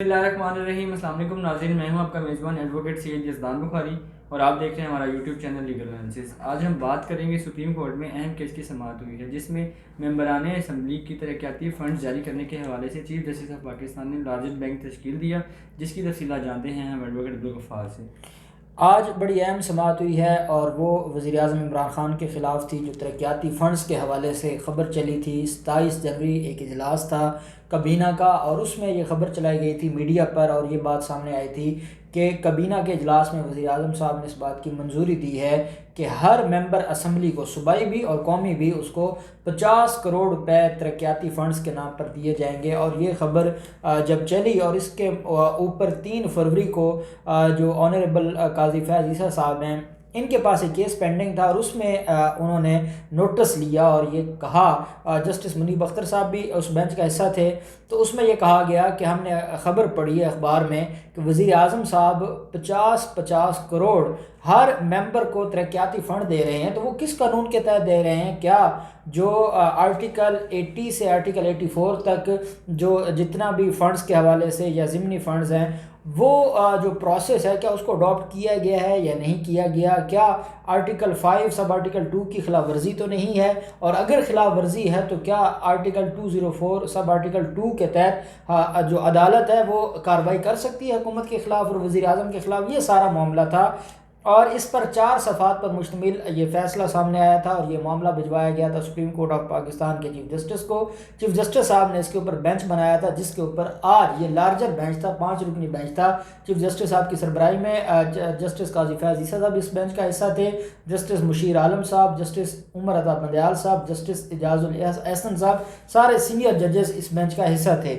Bismillahirrahmanirrahim। السلام علیکم ناظرین، میں ہوں آپ کا میزبان ایڈوکیٹ سید یزدان بخاری اور آپ دیکھ رہے ہیں ہمارا یوٹیوب چینل لیگل انالیسس۔ آج ہم بات کریں گے سپریم کورٹ میں اہم کیس کی سماعت ہوئی ہے، جس میں ممبران اسمبلی کی ترقیاتی فنڈز جاری کرنے کے حوالے سے چیف جسٹس آف پاکستان نے لارجسٹ بینک تشکیل دیا، جس کی تفصیلات جانتے ہیں ہم ایڈوکیٹ عبدالغفار سے۔ آج بڑی اہم سماعت ہوئی ہے اور وہ وزیر اعظم عمران خان کے خلاف تھی، جو ترقیاتی فنڈز کے حوالے سے خبر چلی تھی۔ 27 جنوری ایک اجلاس تھا کابینہ کا، اور اس میں یہ خبر چلائی گئی تھی میڈیا پر، اور یہ بات سامنے آئی تھی کہ کابینہ کے اجلاس میں وزیر اعظم صاحب نے اس بات کی منظوری دی ہے کہ ہر ممبر اسمبلی کو، صوبائی بھی اور قومی بھی، اس کو 50 کروڑ روپے ترقیاتی فنڈز کے نام پر دیے جائیں گے۔ اور یہ خبر جب چلی، اور اس کے اوپر 3 فروری کو جو آنریبل قاضی فیاض عیسیٰ صاحب ہیں، ان کے پاس ایک کیس پینڈنگ تھا، اور اس میں انہوں نے نوٹس لیا اور یہ کہا، جسٹس منیب اختر صاحب بھی اس بینچ کا حصہ تھے، تو اس میں یہ کہا گیا کہ ہم نے خبر پڑھی ہے اخبار میں کہ وزیر اعظم صاحب 50 کروڑ ہر ممبر کو ترقیاتی فنڈ دے رہے ہیں، تو وہ کس قانون کے تحت دے رہے ہیں؟ کیا جو آرٹیکل 80 سے آرٹیکل 84 تک جو جتنا بھی فنڈز کے حوالے سے یا ضمنی فنڈز ہیں، وہ جو پروسیس ہے، کیا اس کو اڈاپٹ کیا گیا ہے یا نہیں کیا گیا؟ کیا آرٹیکل 5 سب آرٹیکل 2 کی خلاف ورزی تو نہیں ہے؟ اور اگر خلاف ورزی ہے تو کیا آرٹیکل 204 سب آرٹیکل 2 کے تحت جو عدالت ہے وہ کارروائی کر سکتی ہے حکومت کے خلاف اور وزیر اعظم کے خلاف؟ یہ سارا معاملہ تھا، اور اس پر 4 صفحات پر مشتمل یہ فیصلہ سامنے آیا تھا، اور یہ معاملہ بھجوایا گیا تھا سپریم کورٹ آف پاکستان کے چیف جسٹس کو۔ چیف جسٹس صاحب نے اس کے اوپر بینچ بنایا تھا، جس کے اوپر آج یہ لارجر بینچ تھا، 5 رکنی بینچ تھا۔ چیف جسٹس صاحب کی سربراہی میں جسٹس قاضی فیاض عیسیٰ صاحب اس بینچ کا حصہ تھے، جسٹس مشیر عالم صاحب، جسٹس عمر عطا بندیال صاحب، جسٹس اعجاز الاحسن صاحب، سارے سینئر ججز اس بینچ کا حصہ تھے۔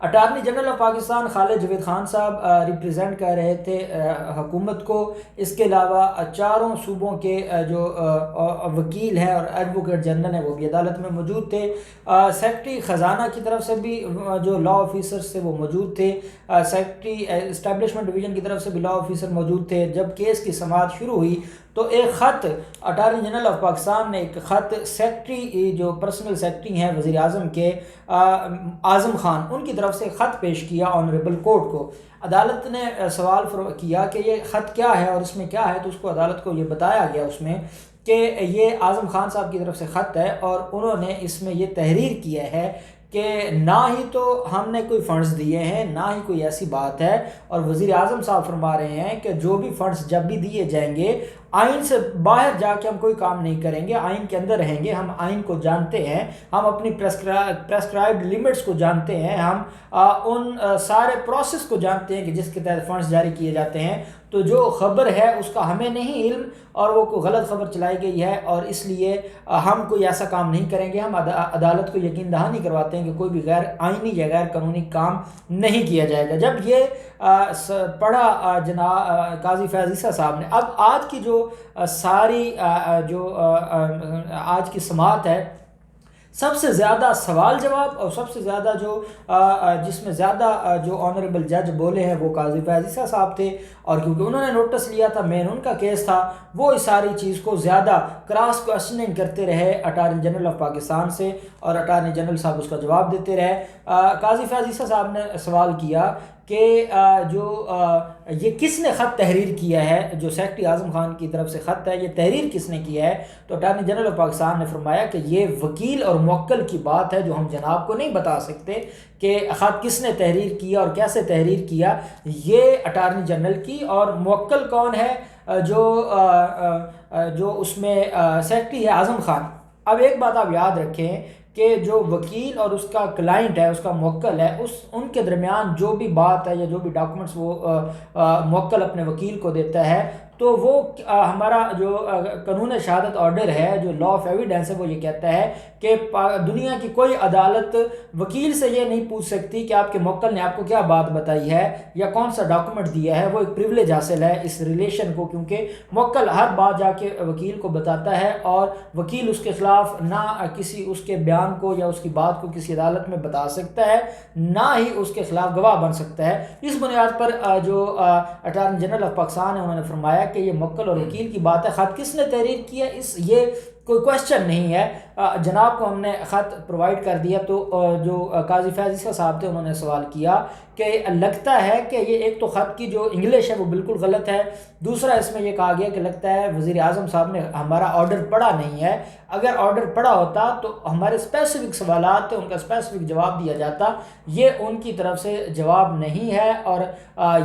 اٹارنی جنرل آف پاکستان خالد جاوید خان صاحب ریپریزنٹ کر رہے تھے حکومت کو۔ اس کے علاوہ 4 صوبوں کے جو وکیل ہیں اور ایڈوکیٹ جنرل ہیں وہ بھی عدالت میں موجود تھے۔ سیکرٹری خزانہ کی طرف سے بھی جو لا آفیسرز تھے وہ موجود تھے، سیکرٹری اسٹیبلشمنٹ ڈویژن کی طرف سے بھی لا آفیسر موجود تھے۔ جب کیس کی سماعت شروع ہوئی تو ایک خط اٹارنی جنرل آف پاکستان نے ایک خط سیکرٹری جو پرسنل سیکرٹری ہیں وزیر اعظم کے اعظم خان، ان کی طرف سے خط پیش کیا آنریبل کورٹ کو۔ عدالت نے سوال کیا کہ یہ خط کیا ہے اور اس میں کیا ہے، تو اس کو عدالت کو یہ بتایا گیا اس میں کہ یہ اعظم خان صاحب کی طرف سے خط ہے، اور انہوں نے اس میں یہ تحریر کیا ہے کہ نہ ہی تو ہم نے کوئی فنڈز دیے ہیں، نہ ہی کوئی ایسی بات ہے، اور وزیر اعظم صاحب فرما رہے ہیں کہ جو بھی فنڈز جب بھی دیے جائیں گے، آئین سے باہر جا کے ہم کوئی کام نہیں کریں گے، آئین کے اندر رہیں گے۔ ہم آئین کو جانتے ہیں، ہم اپنی پریسکرائبڈ لیمٹس کو جانتے ہیں، ہم ان سارے پروسیس کو جانتے ہیں کہ جس کے تحت فنڈز جاری کیے جاتے ہیں، تو جو خبر ہے اس کا ہمیں نہیں علم، اور وہ کوئی غلط خبر چلائی گئی ہے، اور اس لیے ہم کوئی ایسا کام نہیں کریں گے۔ ہم عدالت کو یقین دہانی کرواتے ہیں کہ کوئی بھی غیر آئینی یا غیر قانونی کام نہیں کیا جائے گا۔ جب یہ پڑھا جناب قاضی فیاض عیسیٰ صاحب نے، اب آج کی جو ساری جو آج کی سماعت ہے، سب سے زیادہ سوال جواب اور سب سے زیادہ جو جس میں زیادہ جو آنریبل جج بولے ہیں وہ قاضی فیاض عیسیٰ صاحب تھے، اور کیونکہ انہوں نے نوٹس لیا تھا، مین ان کا کیس تھا، وہ اس ساری چیز کو زیادہ کراس کوشچننگ کرتے رہے اٹارنی جنرل آف پاکستان سے، اور اٹارنی جنرل صاحب اس کا جواب دیتے رہے۔ قاضی فیاض عیسیٰ صاحب نے سوال کیا کہ جو یہ کس نے خط تحریر کیا ہے، جو سیکرٹری اعظم خان کی طرف سے خط ہے، یہ تحریر کس نے کیا ہے؟ تو اٹارنی جنرل آف پاکستان نے فرمایا کہ یہ وکیل اور موکل کی بات ہے، جو ہم جناب کو نہیں بتا سکتے کہ خط کس نے تحریر کیا اور کیسے تحریر کیا، یہ اٹارنی جنرل کی، اور موکل کون ہے؟ جو اس میں سیکرٹری ہے اعظم خان۔ اب ایک بات آپ یاد رکھیں کہ جو وکیل اور اس کا کلائنٹ ہے، اس کا موکل ہے، ان کے درمیان جو بھی بات ہے یا جو بھی ڈاکومنٹس وہ موکل اپنے وکیل کو دیتا ہے، تو وہ ہمارا جو قانون شہادت آرڈر ہے، جو لا آف ایویڈنس ہے، وہ یہ کہتا ہے کہ دنیا کی کوئی عدالت وکیل سے یہ نہیں پوچھ سکتی کہ آپ کے موکل نے آپ کو کیا بات بتائی ہے یا کون سا ڈاکومنٹ دیا ہے۔ وہ ایک پریولیج حاصل ہے اس ریلیشن کو، کیونکہ موکل ہر بات جا کے وکیل کو بتاتا ہے، اور وکیل اس کے خلاف نہ کسی اس کے بیان کو یا اس کی بات کو کسی عدالت میں بتا سکتا ہے، نہ ہی اس کے خلاف گواہ بن سکتا ہے۔ اس بنیاد پر جو اٹارنی جنرل آف پاکستان ہے، انہوں نے فرمایا کہ یہ موکل اور وکیل کی بات ہے، خط کس نے تحریر کیا، یہ کوئی کوشچن نہیں ہے۔ جناب کو ہم نے خط پرووائڈ کر دیا تو جو قاضی فیض عیسیٰ صاحب تھے انہوں نے سوال کیا کہ لگتا ہے کہ یہ ایک تو خط کی جو انگلش ہے وہ بالکل غلط ہے، دوسرا اس میں یہ کہا گیا کہ لگتا ہے وزیر اعظم صاحب نے ہمارا آرڈر پڑھا نہیں ہے، اگر آرڈر پڑھا ہوتا تو ہمارے اسپیسیفک سوالات تھے ان کا اسپیسیفک جواب دیا جاتا، یہ ان کی طرف سے جواب نہیں ہے اور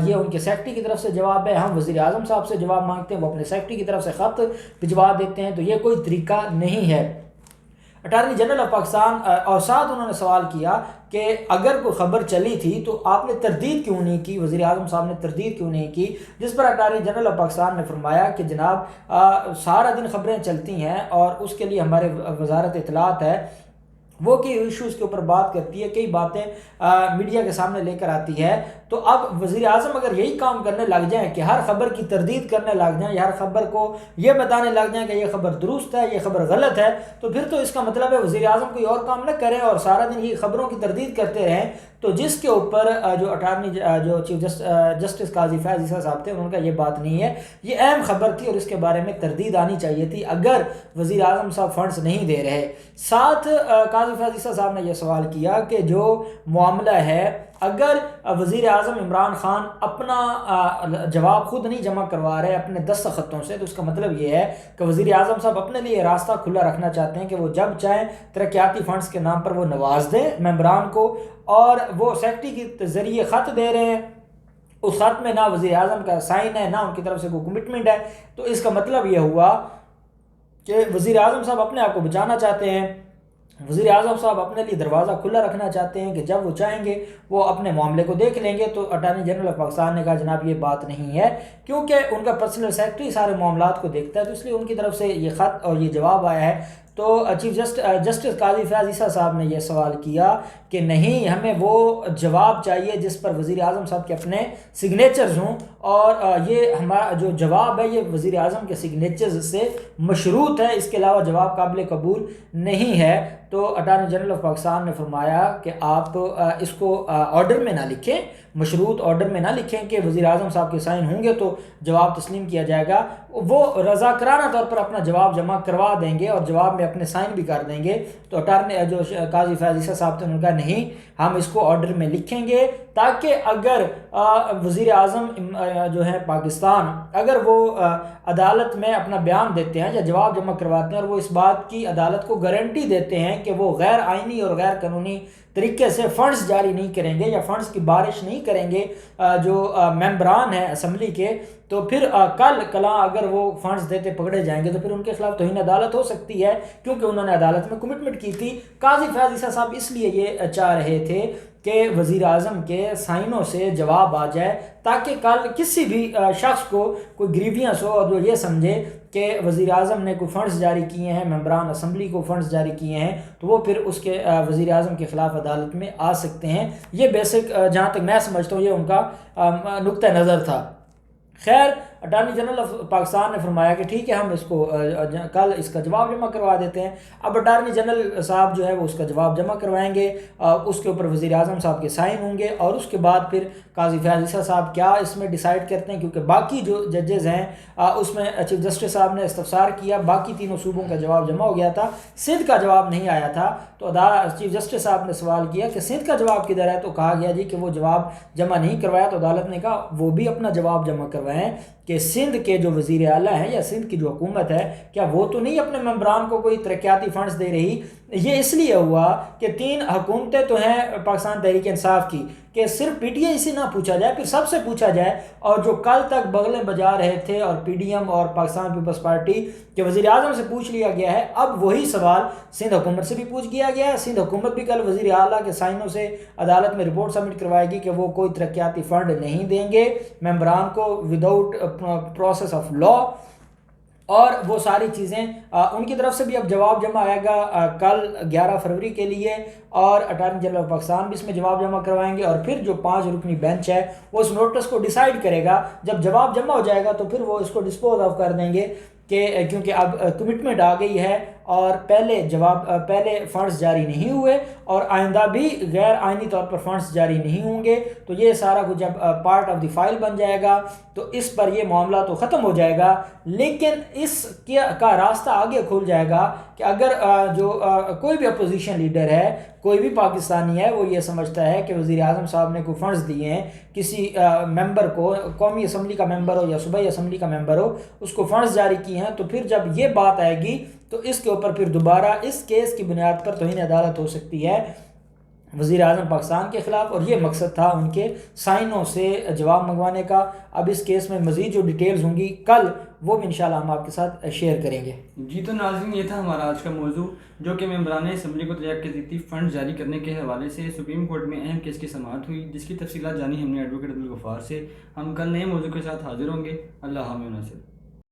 یہ ان کے سیکرٹری کی طرف سے جواب ہے، ہم وزیر اعظم صاحب سے جواب مانگتے ہیں، وہ اپنے سیکرٹری کی طرف سے خط بھجوا دیتے ہیں، تو یہ کوئی طریقہ نہیں ہے۔ اٹارنی جنرل آف پاکستان اور ساتھ انہوں نے سوال کیا کہ اگر کوئی خبر چلی تھی تو آپ نے تردید کیوں نہیں کی، وزیر اعظم صاحب نے تردید کیوں نہیں کی، جس پر اٹارنی جنرل آف پاکستان نے فرمایا کہ جناب سارا دن خبریں چلتی ہیں اور اس کے لیے ہمارے وزارت اطلاعات ہے وہ کئی ایشوز کے اوپر بات کرتی ہے، کئی باتیں میڈیا کے سامنے لے کر آتی ہے، تو اب وزیر اعظم اگر یہی کام کرنے لگ جائیں کہ ہر خبر کی تردید کرنے لگ جائیں یا ہر خبر کو یہ بتانے لگ جائیں کہ یہ خبر درست ہے یہ خبر غلط ہے، تو پھر تو اس کا مطلب ہے وزیر اعظم کوئی اور کام نہ کریں اور سارا دن یہ خبروں کی تردید کرتے رہیں، تو جس کے اوپر جو چیف جسٹس قاضی فیض عیسیٰ صاحب تھے انہوں نے کہا یہ بات نہیں ہے، یہ اہم خبر تھی اور اس کے بارے میں تردید آنی چاہیے تھی اگر وزیر اعظم صاحب فنڈز نہیں دے رہے۔ ساتھ قاضی فیض عیسیٰ صاحب نے یہ سوال کیا کہ جو معاملہ ہے اگر وزیر اعظم عمران خان اپنا جواب خود نہیں جمع کروا رہے اپنے دستخطوں سے، تو اس کا مطلب یہ ہے کہ وزیر اعظم صاحب اپنے لیے راستہ کھلا رکھنا چاہتے ہیں کہ وہ جب چاہیں ترقیاتی فنڈز کے نام پر وہ نواز دیں ممبران کو، اور وہ سیکرٹری کے ذریعے خط دے رہے ہیں، اس خط میں نہ وزیر اعظم کا سائن ہے نہ ان کی طرف سے کوئی کمٹمنٹ ہے، تو اس کا مطلب یہ ہوا کہ وزیر اعظم صاحب اپنے آپ کو بچانا چاہتے ہیں، وزیر اعظم صاحب اپنے لیے دروازہ کھلا رکھنا چاہتے ہیں کہ جب وہ چاہیں گے وہ اپنے معاملے کو دیکھ لیں گے۔ تو اٹارنی جنرل آف پاکستان نے کہا جناب یہ بات نہیں ہے، کیونکہ ان کا پرسنل سیکرٹری سارے معاملات کو دیکھتا ہے، تو اس لیے ان کی طرف سے یہ خط اور یہ جواب آیا ہے۔ تو چیف جسٹس قاضی فیاض عیسیٰ صاحب نے یہ سوال کیا کہ نہیں، ہمیں وہ جواب چاہیے جس پر وزیر اعظم صاحب کے اپنے سگنیچرز ہوں، اور یہ ہمارا جو جواب ہے یہ وزیر اعظم کے سگنیچرز سے مشروط ہے، اس کے علاوہ جواب قابل قبول نہیں ہے۔ تو اٹارنی جنرل آف پاکستان نے فرمایا کہ آپ اس کو آرڈر میں نہ لکھیں، مشروط آرڈر میں نہ لکھیں کہ وزیر اعظم صاحب کے سائن ہوں گے تو جواب تسلیم کیا جائے گا، وہ رضاکارانہ طور پر اپنا جواب جمع کروا دیں گے اور جواب میں اپنے سائن بھی کر دیں گے۔ تو اٹارنی جو قاضی فیاض عیسیٰ صاحب تھے انہوں نے کہا نہیں، ہم اس کو آرڈر میں لکھیں گے تاکہ اگر وزیر اعظم جو ہے پاکستان اگر وہ عدالت میں اپنا بیان دیتے ہیں یا جواب جمع کرواتے ہیں اور وہ اس بات کی عدالت کو گارنٹی دیتے ہیں کہ وہ غیر آئینی اور غیر قانونی طریقے سے فنڈز جاری نہیں کریں گے یا فنڈز کی بارش نہیں کریں گے جو ممبران ہیں اسمبلی کے، تو پھر کل کلاں اگر وہ فنڈز دیتے پکڑے جائیں گے تو پھر ان کے خلاف توہین عدالت ہو سکتی ہے، کیونکہ انہوں نے عدالت میں کمٹمنٹ کی تھی۔ قاضی فیاض عیسیٰ صاحب اس لیے یہ چاہ رہے تھے کہ وزیر اعظم کے سائنوں سے جواب آ جائے تاکہ کل کسی بھی شخص کو کوئی گریوینس ہو اور جو یہ سمجھے کہ وزیر اعظم نے کوئی فنڈز جاری کیے ہیں، ممبران اسمبلی کو فنڈز جاری کیے ہیں، تو وہ پھر اس کے وزیر اعظم کے خلاف عدالت میں آ سکتے ہیں۔ یہ بیسک جہاں تک میں سمجھتا ہوں یہ ان کا نقطہ نظر تھا۔ خیر، اٹارنی جنرل آف پاکستان نے فرمایا کہ ٹھیک ہے، ہم اس کو کل اس کا جواب جمع کروا دیتے ہیں۔ اب اٹارنی جنرل صاحب جو ہے وہ اس کا جواب جمع کروائیں گے، اس کے اوپر وزیر اعظم صاحب کے سائن ہوں گے، اور اس کے بعد پھر قاضی فیاض عیسیٰ صاحب کیا اس میں ڈیسائیڈ کرتے ہیں، کیونکہ باقی جو ججز ہیں اس میں چیف جسٹس صاحب نے استفسار کیا، باقی تینوں صوبوں کا جواب جمع ہو گیا تھا، سندھ کا جواب نہیں آیا تھا، تو چیف جسٹس صاحب نے سوال کیا کہ سندھ کا جواب کدھر ہے، تو کہا گیا جی کہ وہ جواب جمع نہیں کروایا، تو عدالت نے کہا وہ بھی اپنا جواب جمع کروائیں کہ سندھ کے جو وزیر اعلیٰ ہیں یا سندھ کی جو حکومت ہے کیا وہ تو نہیں اپنے ممبران کو کوئی ترقیاتی فنڈز دے رہی۔ یہ اس لیے ہوا کہ تین حکومتیں تو ہیں پاکستان تحریک انصاف کی، کہ صرف پی ٹی آئی سے نہ پوچھا جائے، پھر سب سے پوچھا جائے، اور جو کل تک بغلیں بجا رہے تھے اور پی ڈی ایم اور پاکستان پیپلز پارٹی کے وزیر اعظم سے پوچھ لیا گیا ہے، اب وہی سوال سندھ حکومت سے بھی پوچھ لیا گیا ہے۔ سندھ حکومت بھی کل وزیر اعلیٰ کے سائنوں سے عدالت میں رپورٹ سبمٹ کروائے گی کہ وہ کوئی ترقیاتی فنڈ نہیں دیں گے ممبران کو وداؤٹ پروسیس آف لا، اور وہ ساری چیزیں ان کی طرف سے بھی اب جواب جمع آئے گا کل 11 فروری کے لیے، اور اٹارنی جنرل آف پاکستان بھی اس میں جواب جمع کروائیں گے، اور پھر جو 5 رکنی بینچ ہے وہ اس نوٹس کو ڈیسائیڈ کرے گا۔ جب جواب جمع ہو جائے گا تو پھر وہ اس کو ڈسپوز آف کر دیں گے، کہ کیونکہ اب کمٹمنٹ آ گئی ہے اور پہلے فنڈز جاری نہیں ہوئے اور آئندہ بھی غیر آئینی طور پر فنڈز جاری نہیں ہوں گے، تو یہ سارا کچھ جب پارٹ آف دی فائل بن جائے گا تو اس پر یہ معاملہ تو ختم ہو جائے گا، لیکن اس کا راستہ آگے کھل جائے گا کہ اگر کوئی بھی اپوزیشن لیڈر ہے، کوئی بھی پاکستانی ہے، وہ یہ سمجھتا ہے کہ وزیر اعظم صاحب نے کوئی فنڈز دیے ہیں کسی ممبر کو، قومی اسمبلی کا ممبر ہو یا صوبائی اسمبلی کا ممبر ہو، اس کو فنڈز جاری کیے ہیں، تو پھر جب یہ بات آئے گی تو اس کے اوپر پھر دوبارہ اس کیس کی بنیاد پر توہین عدالت ہو سکتی ہے وزیر اعظم پاکستان کے خلاف، اور یہ مقصد تھا ان کے سائنوں سے جواب منگوانے کا۔ اب اس کیس میں مزید جو ڈیٹیلز ہوں گی کل وہ بھی انشاءاللہ ہم آپ کے ساتھ شیئر کریں گے۔ جی تو ناظرین، یہ تھا ہمارا آج کا موضوع، جو کہ ممبران اسمبلی کو ترقیاتی فنڈ جاری کرنے کے حوالے سے سپریم کورٹ میں اہم کیس کی سماعت ہوئی، جس کی تفصیلات جانی ہم نے ایڈوکیٹ عبدالغفار سے۔ ہم کل نئے موضوع کے ساتھ حاضر ہوں گے۔ اللہ حافظ۔